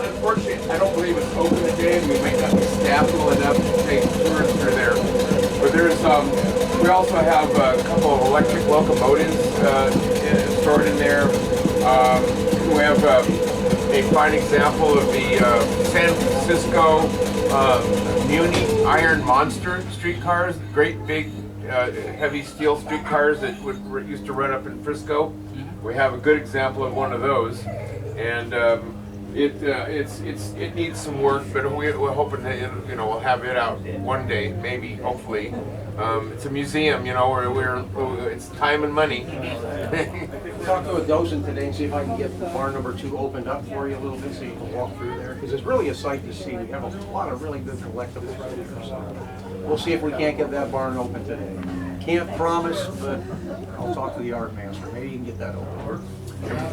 unfortunately, I don't believe it's open today, and we might not be staffed well enough to take tours through there. But there's, we also have a couple of electric locomotives stored in there. We have a fine example of the San Francisco Muni Iron Monster streetcars, great big heavy steel streetcars that used to run up in Frisco. We have a good example of one of those, and it needs some work, but we're hoping that we'll have it out one day, maybe, hopefully. It's a museum, where it's time and money. Talk to a docent today and see if I can get barn number 2 opened up for you a little bit so you can walk through there, because it's really a sight to see. We have a lot of really good collectibles right there, so we'll see if we can't get that barn open today. Can't promise, but I'll talk to the art master. Maybe you can get that open.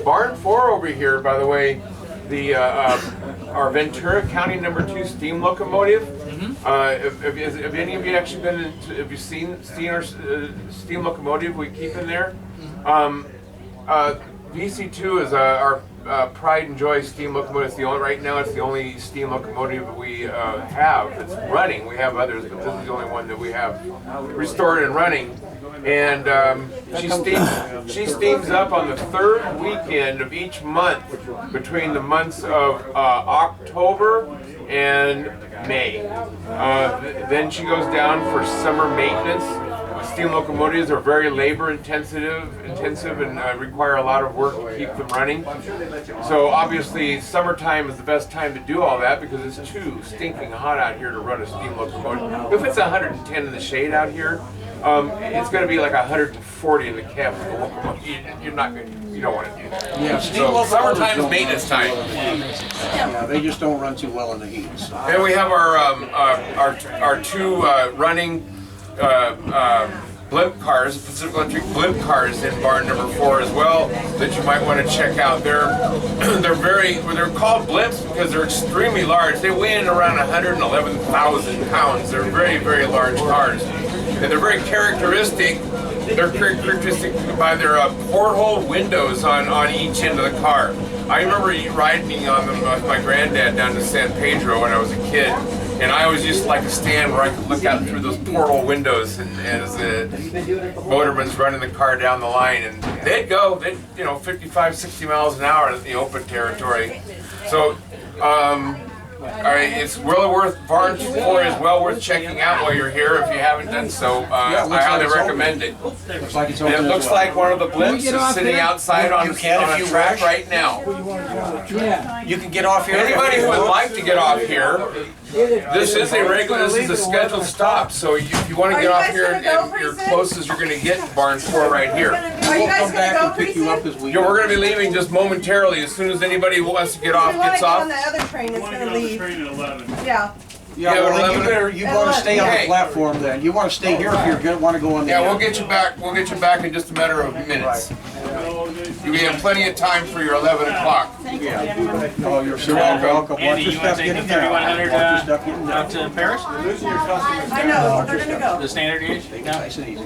Barn 4 over here, by the way, the our Ventura County number 2 steam locomotive. Have any of you actually been in, have you seen our steam locomotive we keep in there? VC2 is our pride and joy steam locomotive. It's the only, right now it's the only steam locomotive that we have that's running. We have others, but this is the only one that we have restored and running. And she steams up on the 3rd weekend of each month between the months of October and May. Then she goes down for summer maintenance. Steam locomotives are very labor intensive and require a lot of work to keep them running. So obviously summertime is the best time to do all that because it's too stinking hot out here to run a steam locomotive. If it's 110 in the shade out here, it's going to be like 140 in the cab of the locomotive. You don't want to do that. Yeah, so summertime is maintenance time. Yeah, they just don't run too well in the heat. So. And we have our 2 running blimp cars, Pacific Electric blimp cars in barn number 4 as well that you might want to check out. They're called blimps because they're extremely large. They weigh in around 111,000 pounds. They're very, very large cars. And they're very characteristic. They're characteristic by their porthole windows on each end of the car. I remember riding on them with my granddad down to San Pedro when I was a kid. And I always used to like to stand where I could look out through those porthole windows and as the motorman's running the car down the line. And they'd go, 55, 60 miles an hour in the open territory. So, it's well worth, barn 4 is well worth checking out while you're here if you haven't done so. I highly recommend it. Looks like it's And open it looks like one of the blimps is sitting outside on a track right now. You can get off here. Anybody who would like to get off here, this is a scheduled stop, so if you want to get off here, and you're close as you're going to get barn 4 right here. Are you guys going to go, pick you up as we We're going to be leaving just momentarily. As soon as anybody who wants to get off gets off. On the other train, it's going to leave. Train at 11. Yeah. Yeah, well, you want to stay on the platform then. You want to stay here if you're going to want to go on the we'll get you back. We'll get you back in just a matter of minutes. You have plenty of time for your 11 o'clock. Yeah. Oh, you're so welcome. Andy, you want to take the 3100 out to Paris? I know, we're going to go. The standard gauge? Nice and easy.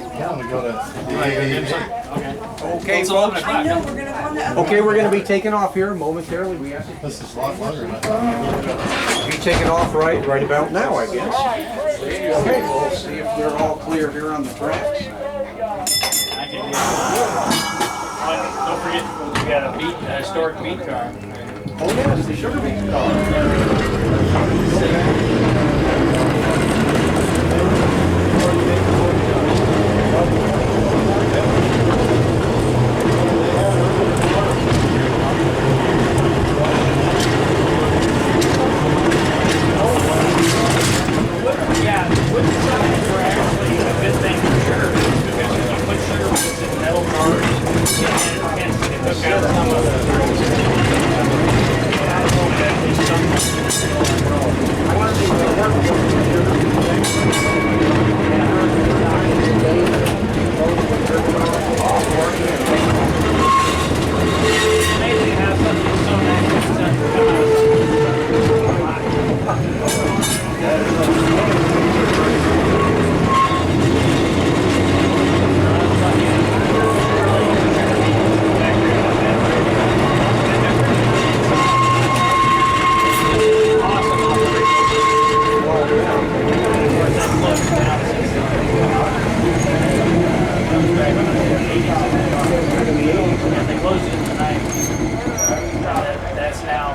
Okay, it's 11 I know, o'clock. we're going to go on the other. Okay, we're going to be taking off here momentarily. We have to This is a lot longer than I thought. be taking off right about now, I guess. Okay, we'll see if they're all clear here on the tracks. I can don't forget, we got a historic beat car. Oh yes, the sugar beet car. Yeah, wood signs are actually a good thing for sugar beets because when you put sugar beets in metal cars, it took out some of the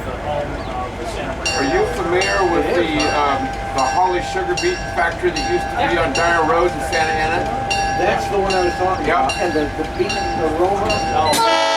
the home of the Santa Are Maria. you familiar with the Holly Sugar Beet Factory that used to be on Dyer Road in Santa Ana? That's the one I was talking Yeah. about. And the beet aroma. Oh,